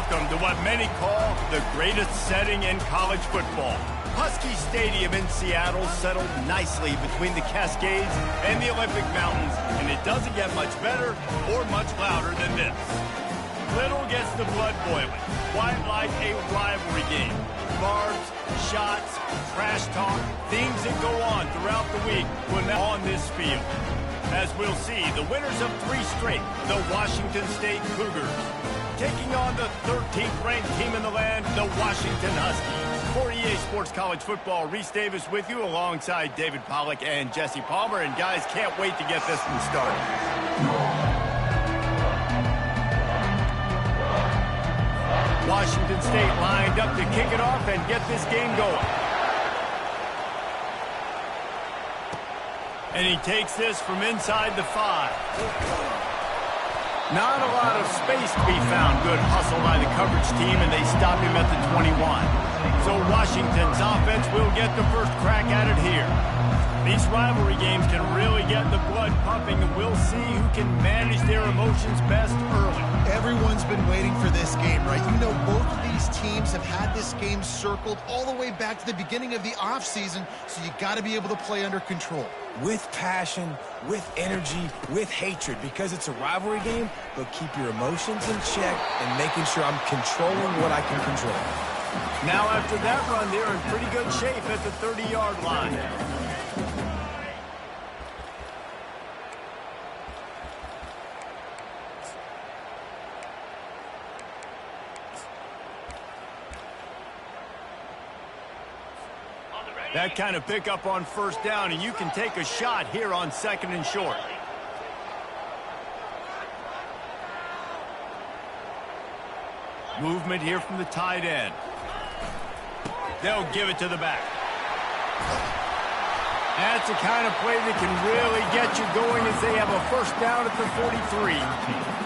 Welcome to what many call the greatest setting in college football. Husky Stadium in Seattle settled nicely between the Cascades and the Olympic Mountains, and it doesn't get much better or much louder than this. Little gets the blood boiling, quite like a rivalry game. Barbs, shots, trash talk, things that go on throughout the week when they're on this field. As we'll see, the winners of 3 straight, the Washington State Cougars, taking on the 13th ranked team in the land, the Washington Huskies. For EA Sports College Football, Reese Davis with you alongside David Pollack and Jesse Palmer. And guys, can't wait to get this one started. Washington State lined up to kick it off and get this game going. And he takes this from inside the 5. Not a lot of space to be found. Good hustle by the coverage team, and they stop him at the 21. So Washington's offense will get the first crack at it here. These rivalry games can really get the blood pumping, and we'll see who can manage their emotions best early. Everyone's been waiting for this game, right? You know, both of these teams have had this game circled all the way back to the beginning of the offseason, so you got to be able to play under control. With passion, with energy, with hatred, because it's a rivalry game, but keep your emotions in check and making sure I'm controlling what I can control. Now after that run, they're in pretty good shape at the 30-yard line. That kind of pickup on first down, and you can take a shot here on 2nd and short. Movement here from the tight end. They'll give it to the back. That's the kind of play that can really get you going as they have a first down at the 43.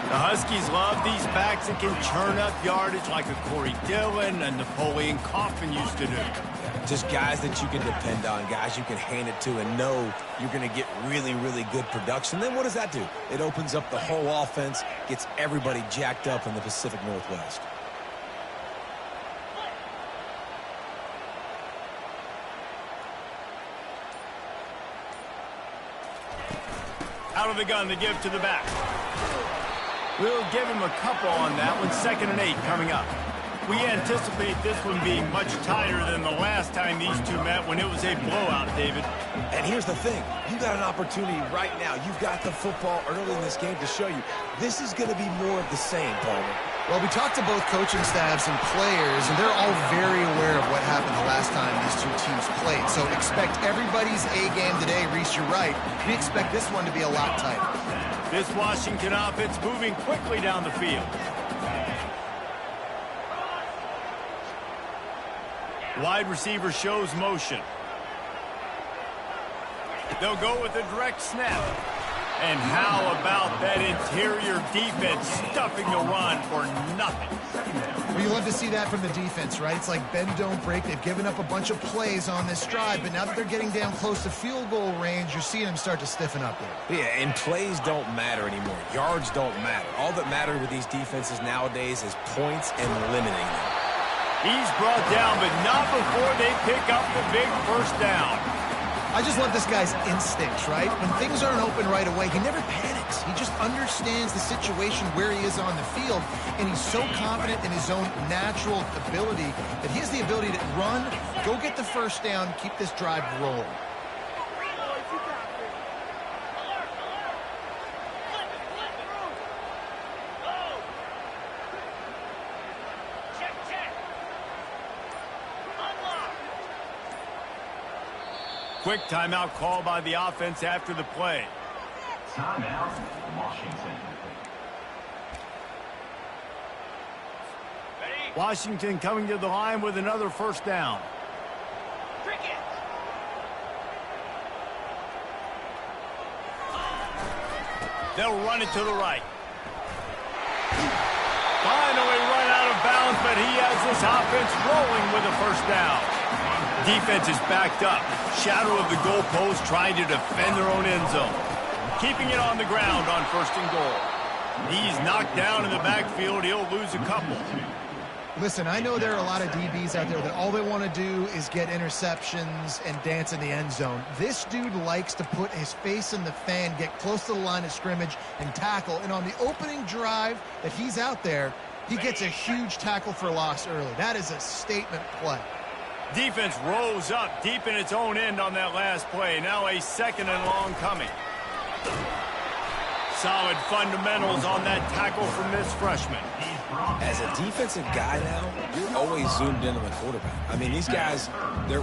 The Huskies love these backs that can churn up yardage like a Corey Dillon and Napoleon Kaufman used to do. Just guys that you can depend on, guys you can hand it to and know you're going to get really, really good production. Then what does that do? It opens up the whole offense, gets everybody jacked up in the Pacific Northwest. Out of the gun to give to the back. We'll give him a couple on that one. 2nd and 8 coming up. We anticipate this one being much tighter than the last time these two met when it was a blowout, David. And here's the thing. You got an opportunity right now. You've got the football early in this game to show you. This is going to be more of the same, Palmer. Well, we talked to both coaching staffs and players, and they're all very aware of what happened the last time these two teams played. So expect everybody's A-game today. Reese, you're right. We expect this one to be a lot tighter. This Washington offense moving quickly down the field. Wide receiver shows motion. They'll go with a direct snap. And how about that interior defense stuffing the run for nothing? Well, you love to see that from the defense, right? It's like bend, don't break. They've given up a bunch of plays on this drive, but now that they're getting down close to field goal range, you're seeing them start to stiffen up there. Yeah, and plays don't matter anymore. Yards don't matter. All that matters with these defenses nowadays is points and limiting them. He's brought down, but not before they pick up the big first down. I just love this guy's instincts, right? When things aren't open right away, he never panics. He just understands the situation where he is on the field, and he's so confident in his own natural ability that he has the ability to run, go get the first down, keep this drive rolling. Quick timeout call by the offense after the play. Timeout, Washington. Washington coming to the line with another first down. They'll run it to the right. Finally run out of bounds, but he has this offense rolling with a first down. Defense is backed up. Shadow of the goalpost trying to defend their own end zone. Keeping it on the ground on 1st and goal. He's knocked down in the backfield. He'll lose a couple. Listen, I know there are a lot of DBs out there that all they want to do is get interceptions and dance in the end zone. This dude likes to put his face in the fan, get close to the line of scrimmage, and tackle. And on the opening drive that he's out there, he gets a huge tackle for loss early. That is a statement play. Defense rose up deep in its own end on that last play. Now a 2nd and long coming. Solid fundamentals on that tackle from this freshman. As a defensive guy now, you're always zoomed in on the quarterback. I mean, these guys,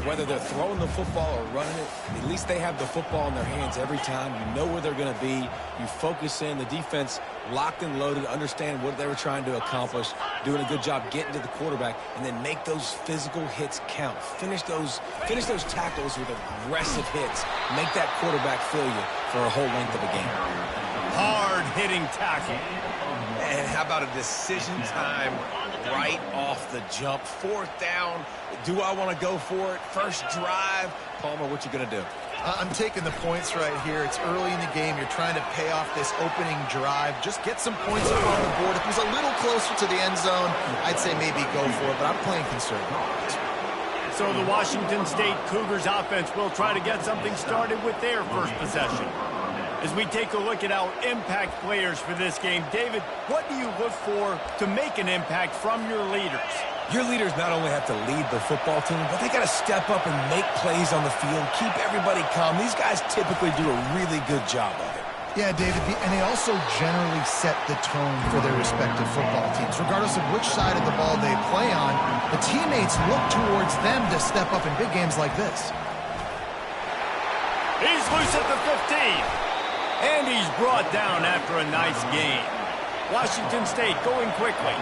whether they're throwing the football or running it, at least they have the football in their hands every time. You know where they're going to be. You focus in. The defense locked and loaded, understand what they were trying to accomplish, doing a good job getting to the quarterback, and then make those physical hits count. Finish those tackles with aggressive hits. Make that quarterback feel you for a whole length of a game. Hard-hitting tackle. And how about a decision time right off the jump? 4th down. Do I want to go for it? First drive. Palmer, what you going to do? I'm taking the points right here. It's early in the game. You're trying to pay off this opening drive. Just get some points up on the board. If it was a little closer to the end zone, I'd say maybe go for it, but I'm playing conservative. So the Washington State Cougars offense will try to get something started with their first possession. As we take a look at our impact players for this game, David, what do you look for to make an impact from your leaders? Your leaders not only have to lead the football team, but they got to step up and make plays on the field, keep everybody calm. These guys typically do a really good job of it. Yeah, David, and they also generally set the tone for their respective football teams. Regardless of which side of the ball they play on, the teammates look towards them to step up in big games like this. He's loose at the 15. And he's brought down after a nice gain. Washington State going quickly.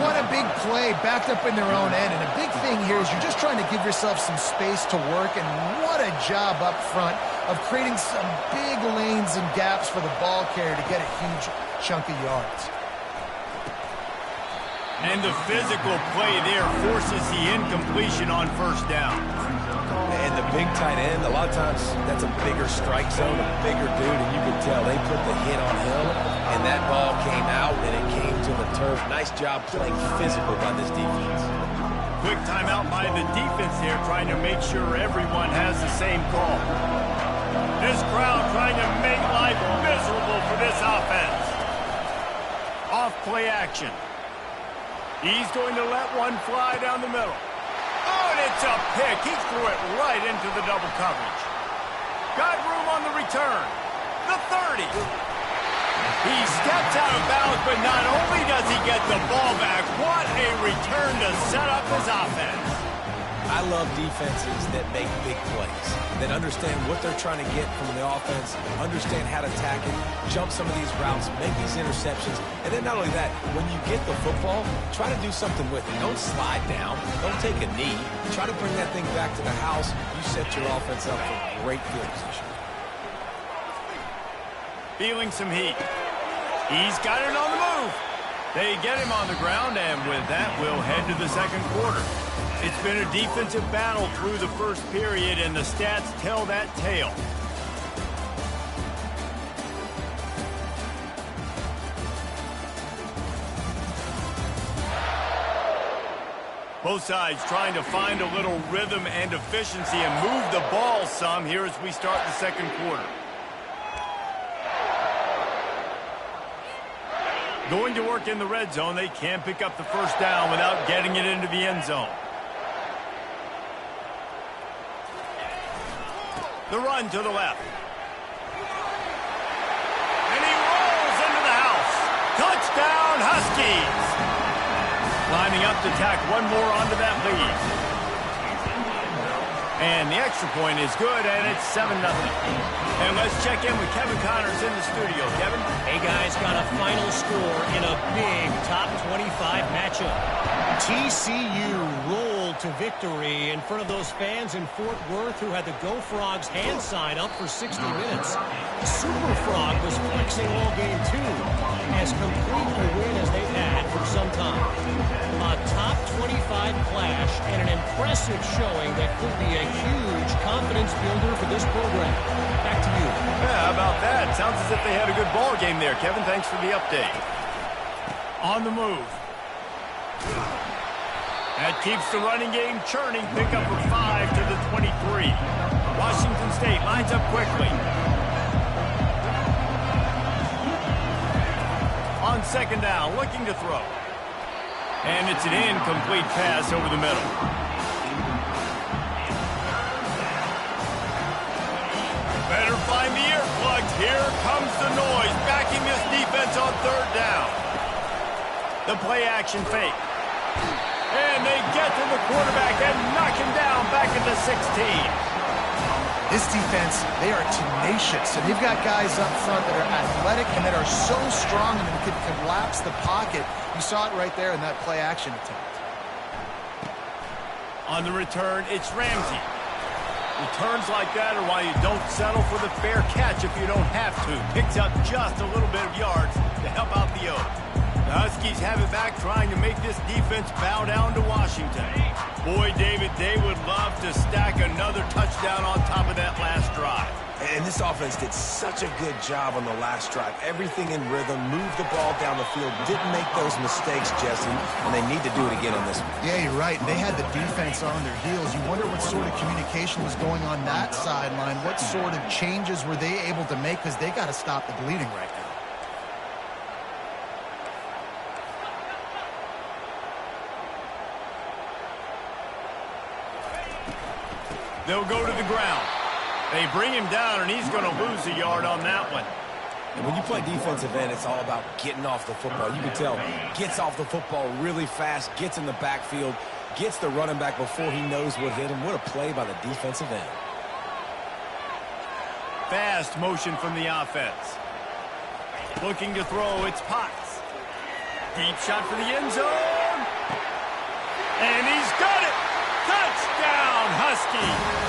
What a big play, backed up in their own end. And a big thing here is you're just trying to give yourself some space to work. And what a job up front of creating some big lanes and gaps for the ball carrier to get a huge chunk of yards. And the physical play there forces the incompletion on first down. And the big tight end, a lot of times that's a bigger strike zone, a bigger dude, and you can tell they put the hit on him, and that ball came out, and it came to the turf. Nice job playing physical by this defense. Quick timeout by the defense there, trying to make sure everyone has the same call. This crowd trying to make life miserable for this offense. Off play action. He's going to let one fly down the middle. Oh, and it's a pick. He threw it right into the double coverage. Got room on the return. The 30. He steps out of bounds, but not only does he get the ball back, what a return to set up his offense. I love defenses that make big plays, that understand what they're trying to get from the offense, understand how to attack it, jump some of these routes, make these interceptions, and then not only that, when you get the football, try to do something with it. Don't slide down. Don't take a knee. Try to bring that thing back to the house. You set your offense up for great field position. Feeling some heat. He's got it on the move. They get him on the ground, and with that, we'll head to the second quarter. It's been a defensive battle through the first period, and the stats tell that tale. Both sides trying to find a little rhythm and efficiency and move the ball some here as we start the second quarter. Going to work in the red zone. They can't pick up the first down without getting it into the end zone. The run to the left. And he rolls into the house. Touchdown, Huskies. Lining up to tack one more onto that lead. And the extra point is good, and it's 7-0. And let's check in with Kevin Connors in the studio. Kevin? Hey, guys, got a final score in a big top 25 matchup. TCU rolled to victory in front of those fans in Fort Worth who had the Go Frogs hand sign up for 60 minutes. Super Frog was flexing all game, too, as complete a win as they've had for some time. A top 25 clash and an impressive showing that could be a huge confidence builder for this program. Back to you. Yeah, how about that? Sounds as if they had a good ball game there. Kevin, thanks for the update. On the move. That keeps the running game churning. Pickup of 5 to the 23. Washington State lines up quickly. On second down, looking to throw. And it's an incomplete pass over the middle. Better find the earplugs. Here comes the noise, backing this defense on third down. The play action fake. And they get to the quarterback and knock him down back at the 16. This defense, they are tenacious, and they've got guys up front that are athletic and that are so strong and can collapse the pocket. You saw it right there in that play action attempt. On the return, it's Ramsey. Returns like that are why you don't settle for the fair catch if you don't have to. Picks up just a little bit of yards to help out the O. The Huskies have it back, trying to make this defense bow down to Washington. Boy, David, they would love to stack another touchdown on top of that last drive. And this offense did such a good job on the last drive. Everything in rhythm, moved the ball down the field, didn't make those mistakes, Jesse, and they need to do it again on this one. Yeah, you're right. They had the defense on their heels. You wonder what sort of communication was going on that sideline. What sort of changes were they able to make, because they got to stop the bleeding right now. They'll go to the ground. They bring him down, and he's going to lose a yard on that one. And when you play defensive end, it's all about getting off the football. You can tell, gets off the football really fast, gets in the backfield, gets the running back before he knows what hit him. What a play by the defensive end. Fast motion from the offense. Looking to throw, it's Potts. Deep shot for the end zone. And he's got it. Touchdown, Huskies.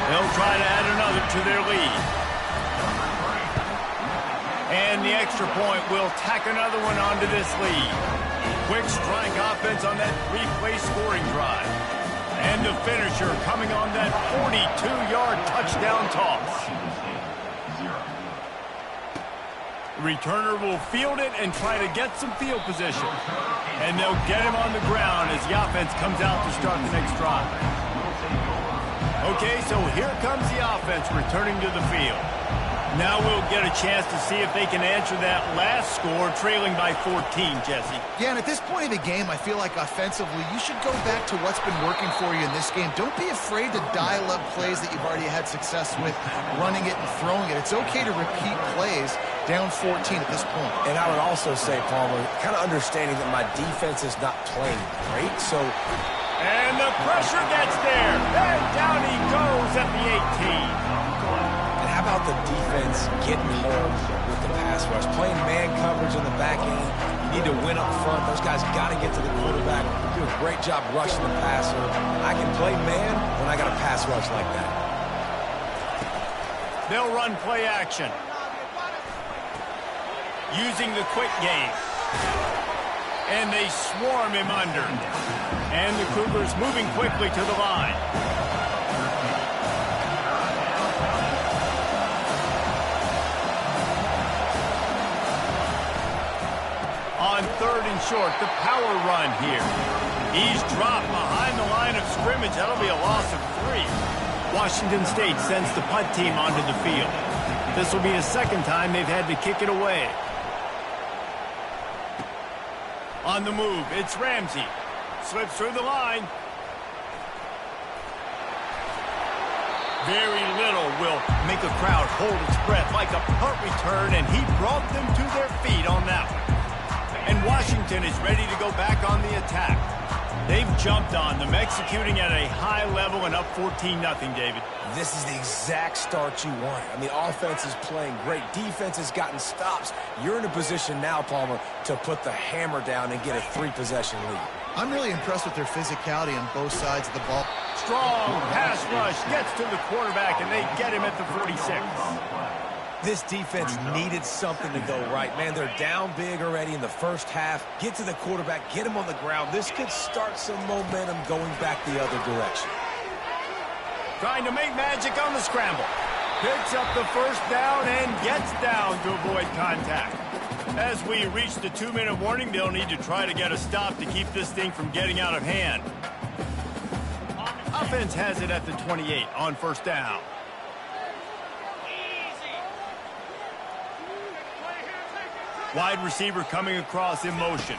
They'll try to add another to their lead. And the extra point will tack another one onto this lead. Quick strike offense on that three-play scoring drive. And the finisher coming on that 42-yard touchdown toss. The returner will field it and try to get some field position. And they'll get him on the ground as the offense comes out to start the next drive. Okay, so here comes the offense returning to the field. Now we'll get a chance to see if they can answer that last score, trailing by 14, Jesse. Yeah, and at this point in the game, I feel like offensively, you should go back to what's been working for you in this game. Don't be afraid to dial up plays that you've already had success with, running it and throwing it. It's okay to repeat plays down 14 at this point. And I would also say, Palmer, kind of understanding that my defense is not playing great, so... And the pressure gets there. And down he goes at the 18. How about the defense getting home with the pass rush? Playing man coverage in the back end. You need to win up front. Those guys got to get to the quarterback. Do a great job rushing the passer. I can play man when I got a pass rush like that. They'll run play action. Using the quick game. And they swarm him under. And the Cougars moving quickly to the line. On third and short, the power run here. He's dropped behind the line of scrimmage. That'll be a loss of 3. Washington State sends the punt team onto the field. This will be the second time they've had to kick it away. On the move, it's Ramsey. Slips through the line. Very little will make a crowd hold its breath like a punt return, and he brought them to their feet on that one. And Washington is ready to go back on the attack. They've jumped on them, executing at a high level and up 14-0, David. This is the exact start you want. I mean, offense is playing great. Defense has gotten stops. You're in a position now, Palmer, to put the hammer down and get a 3-possession lead. I'm really impressed with their physicality on both sides of the ball. Strong pass rush gets to the quarterback, and they get him at the 46. This defense needed something to go right. Man, they're down big already in the first half. Get to the quarterback, get him on the ground. This could start some momentum going back the other direction. Trying to make magic on the scramble. Picks up the first down and gets down to avoid contact. As we reach the 2-minute warning, they'll need to try to get a stop to keep this thing from getting out of hand. Offense has it at the 28 on first down. Wide receiver coming across in motion.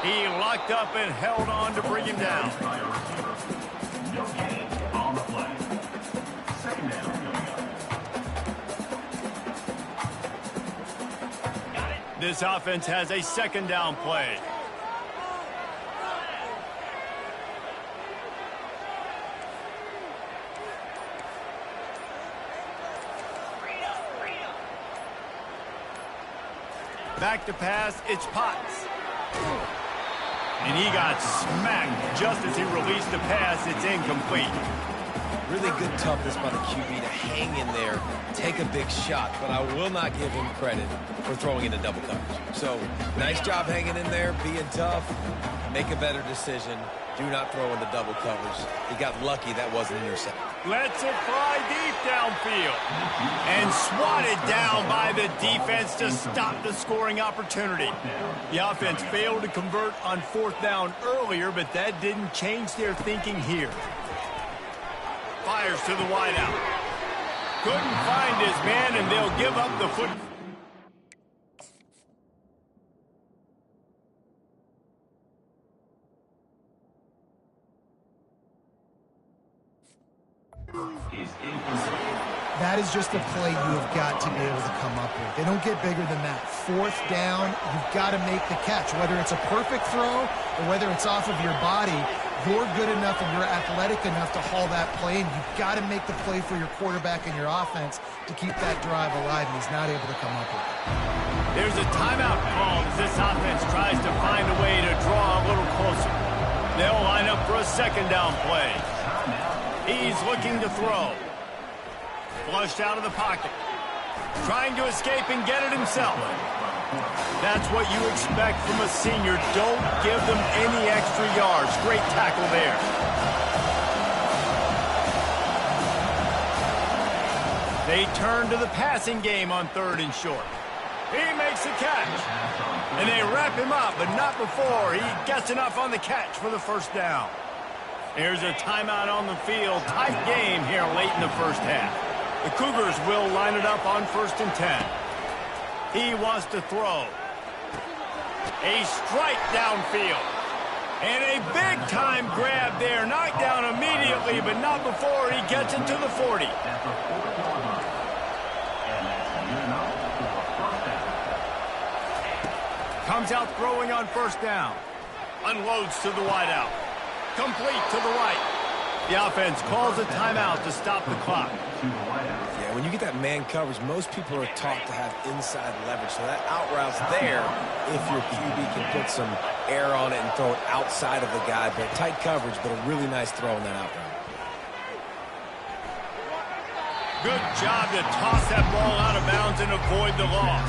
He locked up and held on to bring him down. No gain on the play. Second down coming up. This offense has a second down play. Back to pass, it's Potts. And he got smacked just as he released the pass. It's incomplete. Really good toughness by the QB to hang in there, take a big shot, but I will not give him credit for throwing into double coverage. So, nice job hanging in there, being tough, make a better decision. Do not throw into double coverage. He got lucky that wasn't an interception. Lets it fly deep downfield. And swatted down by the defense to stop the scoring opportunity. The offense failed to convert on fourth down earlier, but that didn't change their thinking here. Fires to the wideout. Couldn't find his man, and they'll give up the foot. That is just a play you have got to be able to come up with. They don't get bigger than that. Fourth down, you've got to make the catch. Whether it's a perfect throw or whether it's off of your body, you're good enough and you're athletic enough to haul that play, and you've got to make the play for your quarterback and your offense to keep that drive alive, and he's not able to come up with it. There's a timeout called as this offense tries to find a way to draw a little closer. They'll line up for a second down play. He's looking to throw. Flushed out of the pocket. Trying to escape and get it himself. That's what you expect from a senior. Don't give them any extra yards. Great tackle there. They turn to the passing game on third and short. He makes the catch. And they wrap him up, but not before he gets enough on the catch for the first down. There's a timeout on the field. Tight game here late in the first half. The Cougars will line it up on 1st and 10. He wants to throw. A strike downfield. And a big-time grab there. Knocked down immediately, but not before he gets it to the 40. Comes out throwing on first down. Unloads to the wideout. Complete to the right. The offense calls a timeout to stop the clock. Yeah, when you get that man coverage, most people are taught to have inside leverage. So that out route's there if your QB can put some air on it and throw it outside of the guy. But tight coverage, but a really nice throw in that out route. Good job to toss that ball out of bounds and avoid the loss.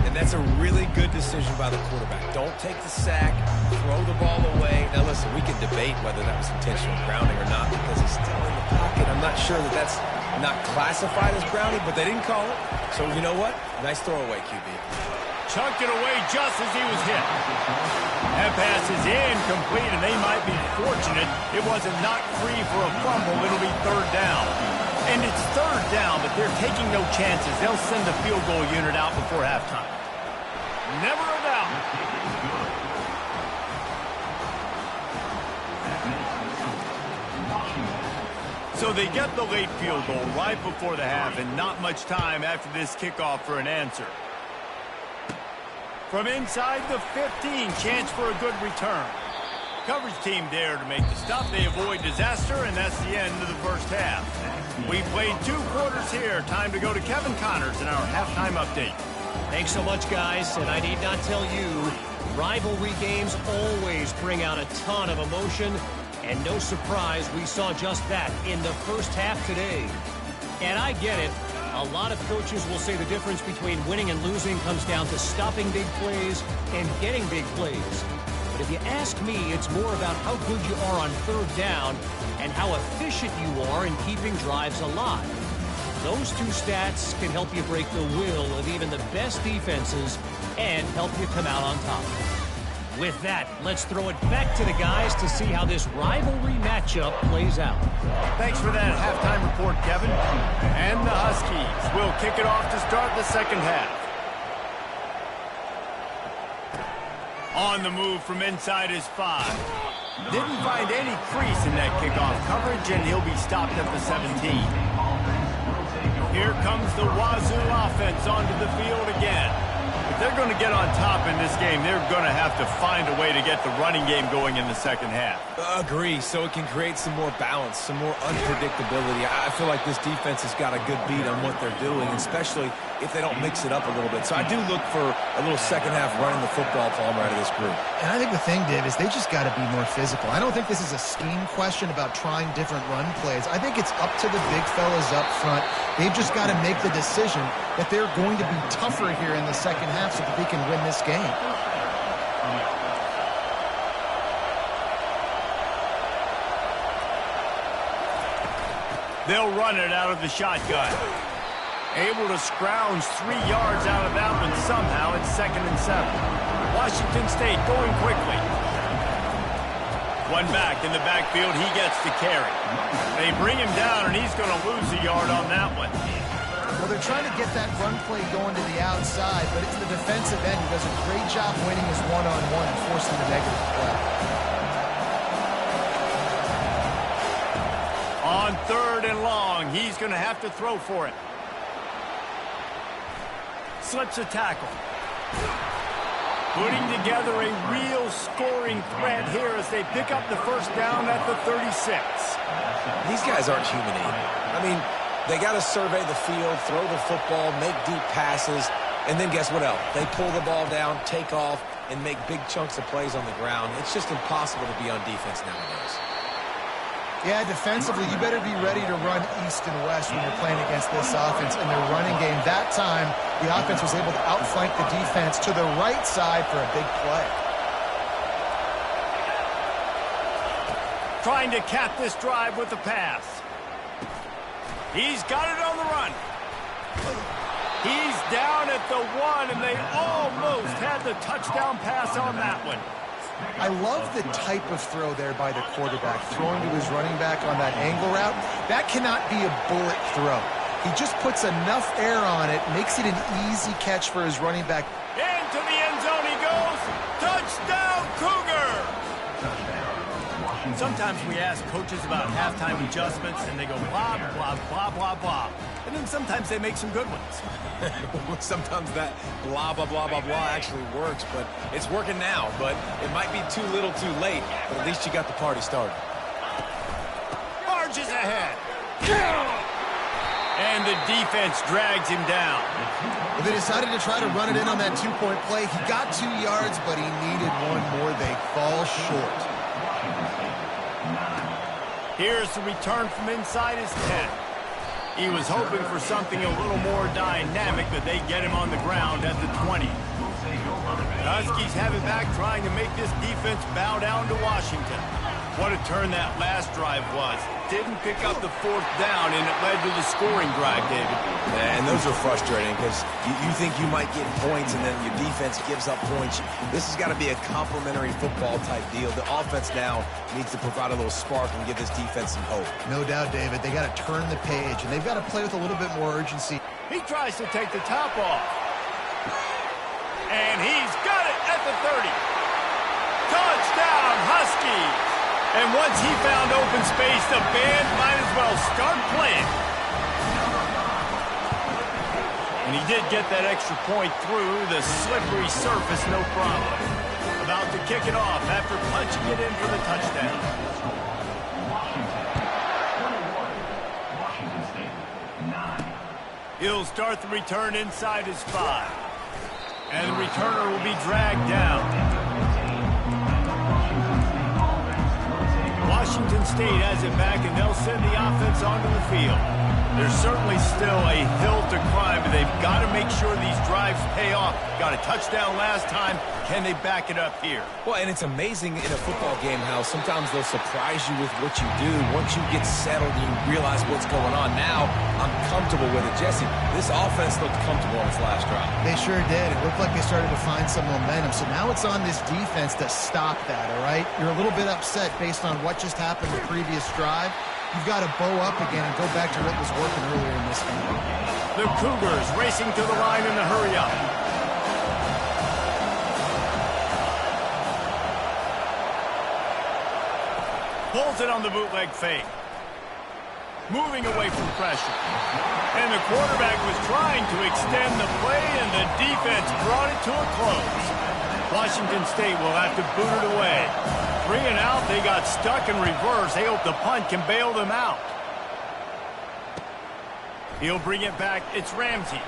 And that's a really good decision by the quarterback. Don't take the sack, throw the ball away. Now listen, we can debate whether that was intentional grounding or not because he's still in the pocket. I'm not sure that that's not classified as grounding, but they didn't call it. So you know what? Nice throwaway, QB. Chunked it away just as he was hit. That pass is incomplete, and they might be fortunate it wasn't knocked free for a fumble. It'll be third down. And it's third down, but they're taking no chances. They'll send the field goal unit out before halftime. Never a doubt. So they get the late field goal right before the half, and not much time after this kickoff for an answer. From inside the 15, chance for a good return. Coverage team there to make the stop. They avoid disaster, and that's the end of the first half. We played 2 quarters here. Time to go to Kevin Connors in our halftime update. Thanks so much, guys. And I need not tell you, rivalry games always bring out a ton of emotion. And no surprise, we saw just that in the first half today. And I get it. A lot of coaches will say the difference between winning and losing comes down to stopping big plays and getting big plays. But if you ask me, it's more about how good you are on third down and how efficient you are in keeping drives alive. Those two stats can help you break the will of even the best defenses and help you come out on top. With that, let's throw it back to the guys to see how this rivalry matchup plays out. Thanks for that halftime report, Kevin. And the Huskies will kick it off to start the second half. On the move from inside his 5. Didn't find any crease in that kickoff coverage, and he'll be stopped at the 17. Here comes the Wazoo offense onto the field again. If they're going to get on top in this game, they're going to have to find a way to get the running game going in the second half. Agree, so it can create some more balance, some more unpredictability. I feel like this defense has got a good beat on what they're doing, especially if they don't mix it up a little bit. So I do look for a little second half running the football Palmer out of this group. And I think the thing, Dave, is they just got to be more physical. I don't think this is a scheme question about trying different run plays. I think it's up to the big fellas up front. They've just got to make the decision that they're going to be tougher here in the second half so that they can win this game. They'll run it out of the shotgun. Able to scrounge 3 yards out of that one somehow. It's 2nd and 7. Washington State going quickly. One back in the backfield. He gets the carry. They bring him down, and he's going to lose a yard on that one. Well, they're trying to get that run play going to the outside, but it's the defensive end who does a great job winning his one-on-one and forcing the negative play. On 3rd and long, he's going to have to throw for it. Slips a tackle. Putting together a real scoring threat here as they pick up the first down at the 36. These guys aren't human either. I mean, they got to survey the field, throw the football, make deep passes, and then guess what else? They pull the ball down, take off, and make big chunks of plays on the ground. It's just impossible to be on defense nowadays. Yeah, defensively, you better be ready to run east and west when you're playing against this offense in their running game. That time, the offense was able to outflank the defense to the right side for a big play. Trying to cap this drive with the pass. He's got it on the run. He's down at the 1, and they almost had the touchdown pass on that one. I love the type of throw there by the quarterback, throwing to his running back on that angle route. That cannot be a bullet throw. He just puts enough air on it, makes it an easy catch for his running back. Into the end zone he goes. Touchdown, Cougar! Sometimes we ask coaches about halftime adjustments, and they go blah, blah, blah, blah, blah. And then sometimes they make some good ones. Sometimes that blah, blah, blah, blah, blah actually works, but it's working now. But it might be too little too late, but at least you got the party started. Marches ahead. And the defense drags him down. Well, they decided to try to run it in on that 2-point play. He got 2 yards, but he needed one more. They fall short. Here's the return from inside his 10. He was hoping for something a little more dynamic, but they get him on the ground at the 20. The Huskies have it back, trying to make this defense bow down to Washington. What a turn that last drive was. Didn't pick up the 4th down, and it led to the scoring drive, David. And those are frustrating because you think you might get points, and then your defense gives up points. This has got to be a complementary football type deal. The offense now needs to provide a little spark and give this defense some hope. No doubt, David. They got to turn the page, and they've got to play with a little bit more urgency. He tries to take the top off. And he's got it at the 30. Touchdown, Huskies! And once he found open space, the band might as well start playing. And he did get that extra point through the slippery surface, no problem. About to kick it off after punching it in for the touchdown. Washington State, 9. He'll start the return inside his 5. And the returner will be dragged down. Washington State has it back, and they'll send the offense onto the field. There's certainly still a hill to climb, but they've got to make sure these drives pay off. Got a touchdown last time. Can they back it up here? Well, and it's amazing in a football game how sometimes they'll surprise you with what you do. Once you get settled and you realize what's going on, now I'm comfortable with it. Jesse, this offense looked comfortable on its last drive. They sure did. It looked like they started to find some momentum. So now it's on this defense to stop that, all right? You're a little bit upset based on what just happened the previous drive. You've got to bow up again and go back to what was working earlier in this game. The Cougars racing to the line in a hurry-up. Pulls it on the bootleg fake. Moving away from pressure. And the quarterback was trying to extend the play, and the defense brought it to a close. Washington State will have to boot it away. 3 and out, they got stuck in reverse. They hope the punt can bail them out. He'll bring it back. It's Ramsey.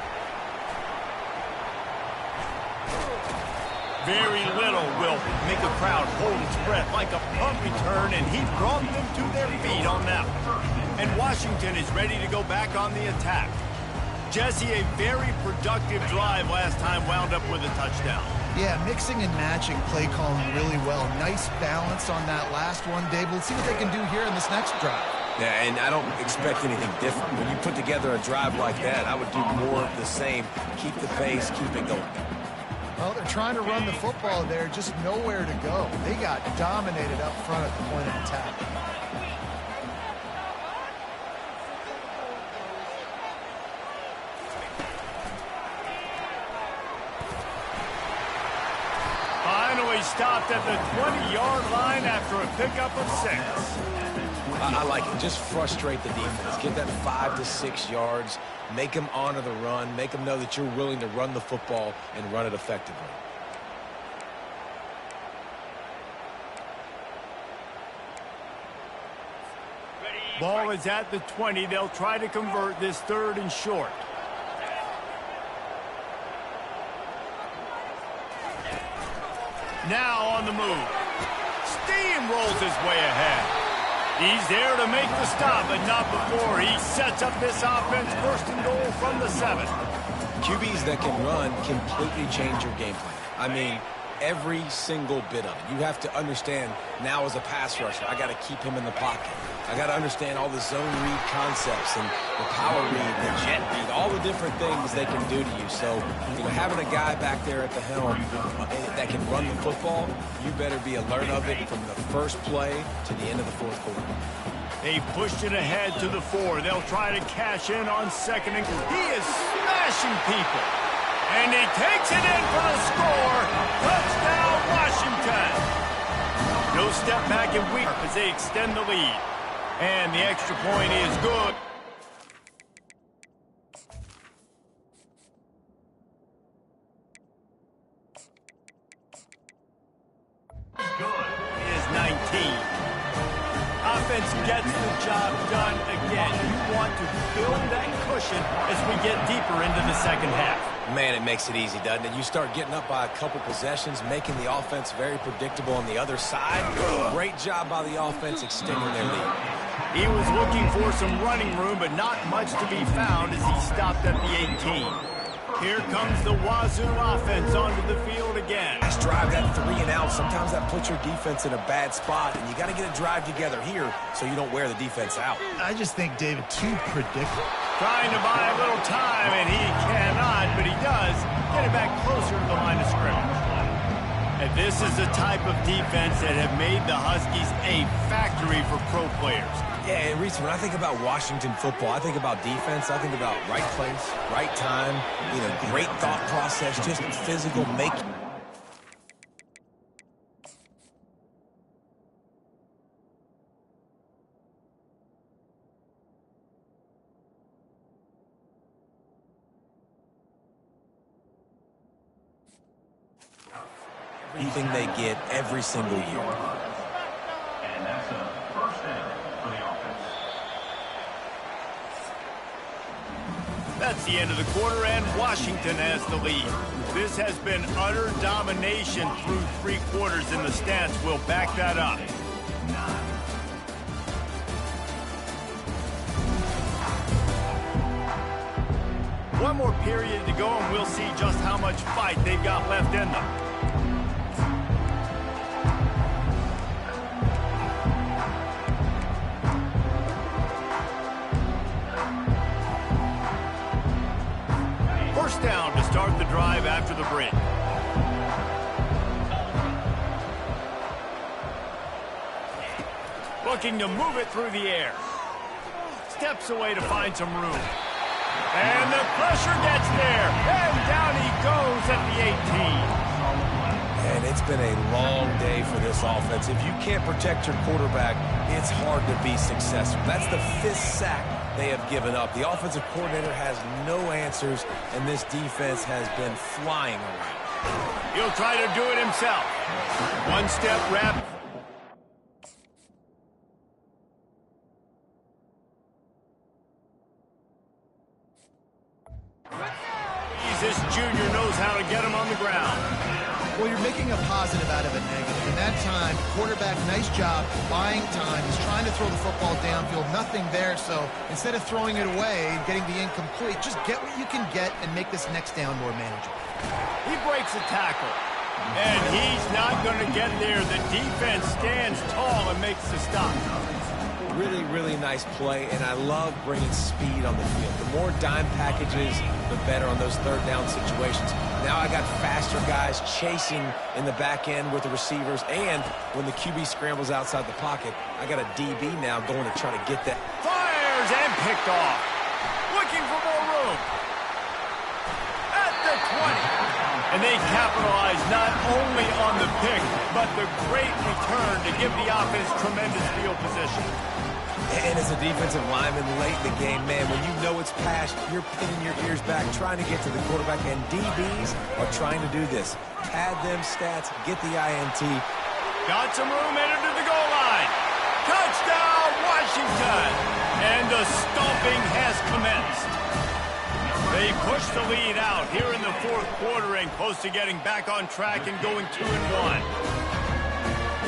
Very little will make a crowd hold its breath like a punt return, and he brought them to their feet on that one. And Washington is ready to go back on the attack. Jesse, a very productive drive last time, wound up with a touchdown. Yeah, mixing and matching play calling really well. Nice balance on that last one, Dave. We'll see what they can do here in this next drive. Yeah, and I don't expect anything different. When you put together a drive like that, I would do more of the same. Keep the pace, keep it going. Well, they're trying to run the football there, just nowhere to go. They got dominated up front at the point of attack. Finally stopped at the 20-yard line after a pickup of 6. I like it. Just frustrate the defense. Get that 5 to 6 yards. Make them honor the run. Make them know that you're willing to run the football and run it effectively. Ball is at the 20. They'll try to convert this 3rd and short. Now on the move. Steamrolls his way ahead. He's there to make the stop, but not before he sets up this offense. 1st and goal from the 7. QBs that can run completely change your game plan. I mean, every single bit of it. You have to understand now as a pass rusher, I got to keep him in the pocket. I got to understand all the zone read concepts and the power read, the jet read, all the different things they can do to you. So, having a guy back there at the helm that can run the football, you better be alert of it from the first play to the end of the 4th quarter. They pushed it ahead to the 4. They'll try to cash in on 2nd and he is smashing people. And he takes it in for the score. Touchdown, Washington. No step back and weak as they extend the lead. And the extra point is good. Is 19. Offense gets the job done again. You want to build that cushion as we get deeper into the 2nd half. Man, it makes it easy, doesn't it? You start getting up by a couple possessions, making the offense very predictable on the other side. Great job by the offense extending their lead. He was looking for some running room, but not much to be found as he stopped at the 18. Here comes the Wazoo offense onto the field again. Nice drive, that 3 and out. Sometimes that puts your defense in a bad spot, and you got to get a drive together here so you don't wear the defense out. I just think, David, too predictable. Trying to buy a little time, and he cannot, but he does get it back closer to the line of scrimmage. And this is the type of defense that have made the Huskies a factory for pro players. Yeah, and Reese, when I think about Washington football, I think about defense, I think about right place, right time, great thought process, just physical making. Everything they get every single year. And that's a 1st down for the offense. That's the end of the quarter, and Washington has the lead. This has been utter domination through 3 quarters, and the stats will back that up. One more period to go, and we'll see just how much fight they've got left in them. First down to start the drive after the break. Looking to move it through the air. Steps away to find some room. And the pressure gets there. And down he goes at the 18. And it's been a long day for this offense. If you can't protect your quarterback, it's hard to be successful. That's the 5th sack they have given up. The offensive coordinator has no answers, and this defense has been flying around. He'll try to do it himself. One-step wrap. This junior knows how to get him on the ground. Well, you're making a positive out of a negative. In that time, quarterback, nice job, buying time. He's trying to throw the football downfield, nothing there. So instead of throwing it away and getting the incomplete, just get what you can get and make this next down more manageable. He breaks a tackle, and he's not going to get there. The defense stands tall and makes the stop. Really, really nice play, and I love bringing speed on the field. The more dime packages, the better on those third down situations. Now I got faster guys chasing in the back end with the receivers, and when the QB scrambles outside the pocket, I got a DB now going to try to get that. Fires and picked off. Looking for more room. At the 20. And they capitalize not only on the pick, but the great return to give the offense tremendous field position. And as a defensive lineman late in the game, man, when you know it's past, you're pinning your ears back, trying to get to the quarterback, and DBs are trying to do this. Pad them stats, get the INT. Got some room headed to the goal line. Touchdown, Washington! And the stomping has commenced. They push the lead out here in the 4th quarter and close to getting back on track and going 2-1.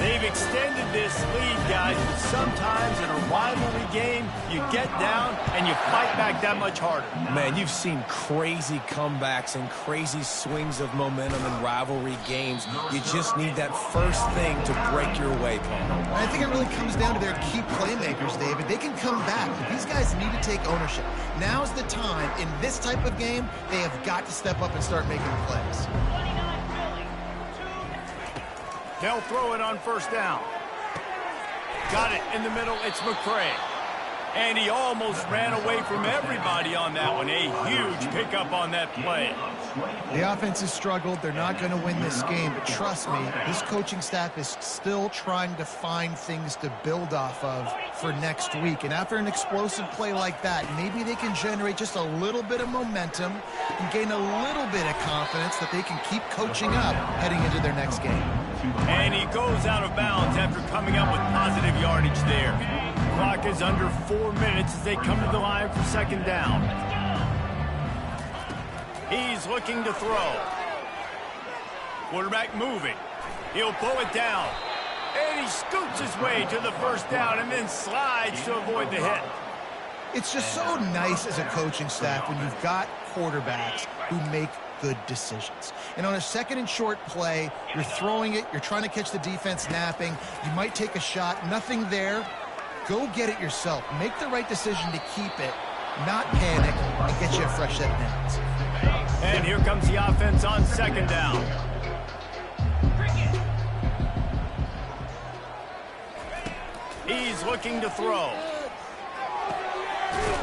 They've extended this lead, guys, but sometimes in a rivalry game, you get down and you fight back that much harder. Man, you've seen crazy comebacks and crazy swings of momentum in rivalry games. You just need that first thing to break your way, Paul. I think it really comes down to their key playmakers, David. They can come back, but these guys need to take ownership. Now's the time. In this type of game, they have got to step up and start making plays. They'll throw it on first down. Got it in the middle. It's McCray. And he almost ran away from everybody on that one. A huge pickup on that play. The offense has struggled. They're not going to win this game. But trust me, this coaching staff is still trying to find things to build off of for next week. And after an explosive play like that, maybe they can generate just a little bit of momentum and gain a little bit of confidence that they can keep coaching up heading into their next game. And he goes out of bounds after coming up with positive yardage there. Clock is under 4 minutes as they come to the line for second down. He's looking to throw. Quarterback moving. He'll pull it down. And he scoots his way to the first down and then slides to avoid the hit. It's just so nice as a coaching staff when you've got quarterbacks who make good decisions. And on a second and short play, you're throwing it, you're trying to catch the defense napping, you might take a shot, nothing there. Go get it yourself. Make the right decision to keep it, not panic, and get you a fresh set of downs. And here comes the offense on second down. He's looking to throw.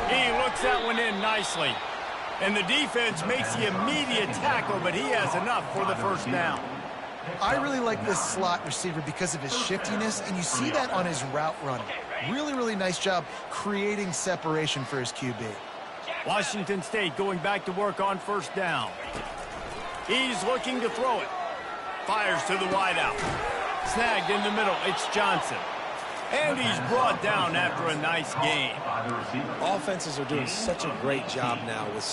He looks that one in nicely. And the defense makes the immediate tackle, but he has enough for the first down. I really like this slot receiver because of his shiftiness, and you see that on his route running. Really, really nice job creating separation for his QB. Washington State going back to work on first down. He's looking to throw it. Fires to the wideout. Snagged in the middle. It's Johnson. And he's brought down after a nice game. Offenses are doing such a great job now with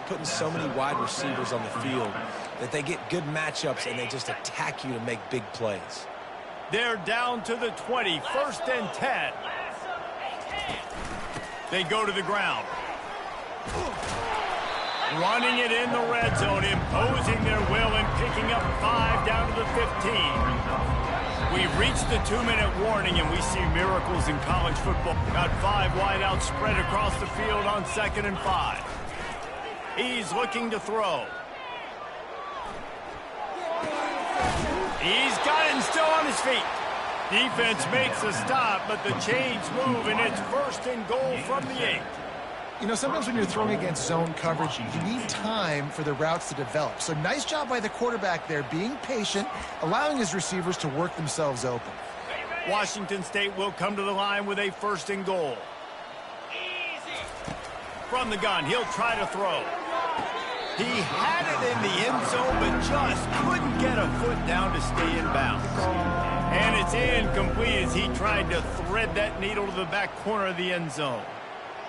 putting so many wide receivers on the field that they get good matchups and they just attack you to make big plays. They're down to the 20, first and 10. They go to the ground. Running it in the red zone, imposing their will and picking up 5 down to the 15. We've reached the 2-minute warning, and we see miracles in college football. Got 5 wideouts spread across the field on 2nd and 5. He's looking to throw. He's got it and still on his feet. Defense makes a stop, but the chains move, and it's 1st and goal from the 8. You know, sometimes when you're throwing against zone coverage, you need time for the routes to develop. So nice job by the quarterback there, being patient, allowing his receivers to work themselves open. Washington State will come to the line with a 1st and goal. From the gun, he'll try to throw. He had it in the end zone, but just couldn't get a foot down to stay in bounds. And it's incomplete as he tried to thread that needle to the back corner of the end zone.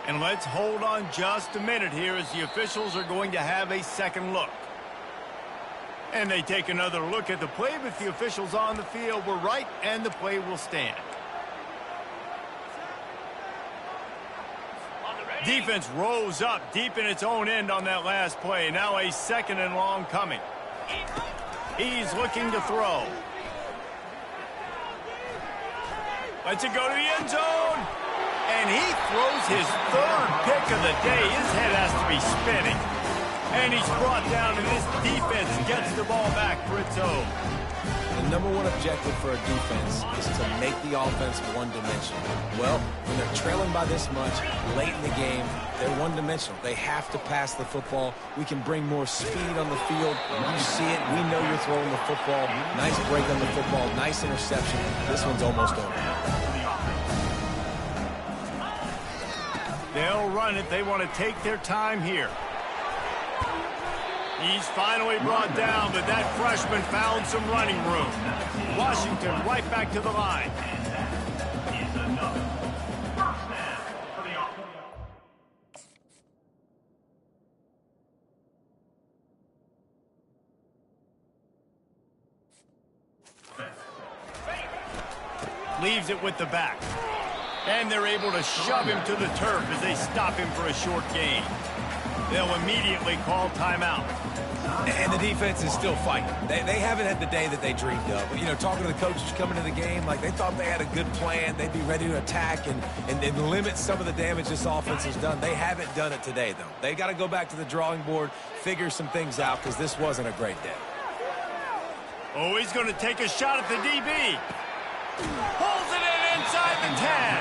And let's hold on just a minute here as the officials are going to have a second look. And they take another look at the play, but the officials on the field were right, and the play will stand. Defense rose up deep in its own end on that last play. Now a 2nd and long coming. He's looking to throw. Lets it go to the end zone. And he throws his 3rd pick of the day. His head has to be spinning. And he's brought down, and this defense gets the ball back for its own. The number 1 objective for a defense is to make the offense one-dimensional. Well, when they're trailing by this much, late in the game, they're one-dimensional. They have to pass the football. We can bring more speed on the field. You see it. We know you're throwing the football. Nice break on the football. Nice interception. This one's almost over. They'll run it. They want to take their time here. He's finally brought down, but that freshman found some running room. Washington right back to the line. Leaves it with the back. And they're able to shove him to the turf as they stop him for a short gain. They'll immediately call timeout. And the defense is still fighting. They haven't had the day that they dreamed of. You know, talking to the coaches coming to the game, like they thought they had a good plan. They'd be ready to attack and limit some of the damage this offense has done. They haven't done it today, though. They got to go back to the drawing board, figure some things out, because this wasn't a great day. Oh, he's going to take a shot at the DB. Pulls it in inside the 10.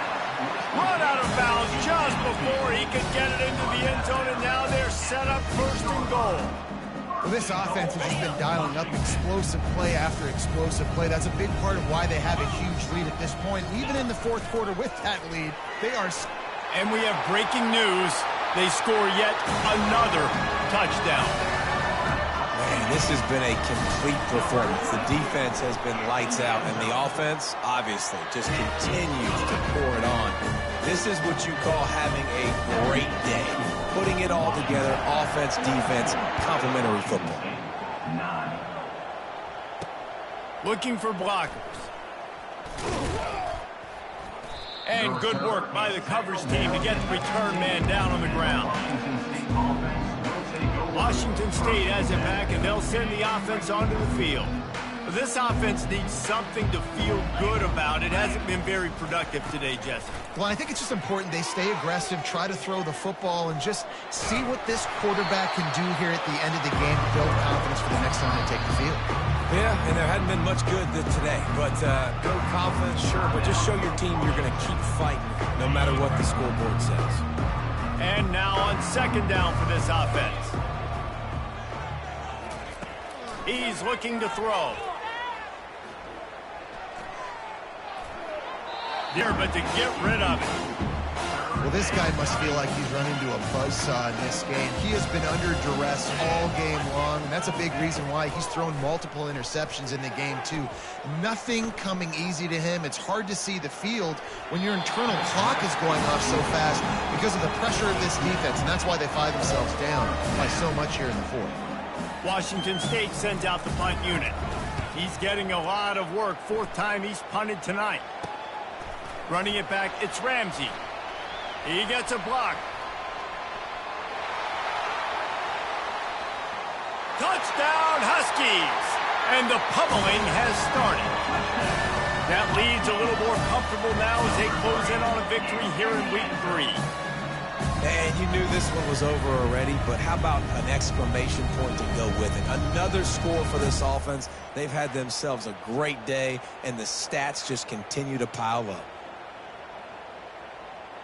Run out of bounds just before he could get it into the end zone, and now they're set up 1st and goal. Well, this offense has just been dialing up explosive play after explosive play. That's a big part of why they have a huge lead at this point. Even in the 4th quarter with that lead, they are... And we have breaking news. They score yet another touchdown. Man, this has been a complete performance. The defense has been lights out, and the offense, obviously, just continues to pour it on. This is what you call having a great day. Putting it all together, offense, defense, complementary football. Looking for blockers. And good work by the coverage team to get the return man down on the ground. Washington State has it back, and they'll send the offense onto the field. This offense needs something to feel good about. It hasn't been very productive today, Jesse. Well, I think it's just important they stay aggressive, try to throw the football, and just see what this quarterback can do here at the end of the game to build confidence for the next time they take the field. Yeah, and there hadn't been much good today. But build confidence, sure, but just show your team you're going to keep fighting no matter what the scoreboard says. And now on 2nd down for this offense. He's looking to throw. Here, but to get rid of it. Well, this guy must feel like he's run into a buzzsaw in this game. He has been under duress all game long, and that's a big reason why he's thrown multiple interceptions in the game, too. Nothing coming easy to him. It's hard to see the field when your internal clock is going off so fast because of the pressure of this defense, and that's why they find themselves down by so much here in the 4th. Washington State sends out the punt unit. He's getting a lot of work. 4th time he's punted tonight. Running it back, it's Ramsey. He gets a block. Touchdown, Huskies! And the pummeling has started. That lead's a little more comfortable now as they close in on a victory here in week 3. And you knew this one was over already, but how about an exclamation point to go with it? Another score for this offense. They've had themselves a great day, and the stats just continue to pile up.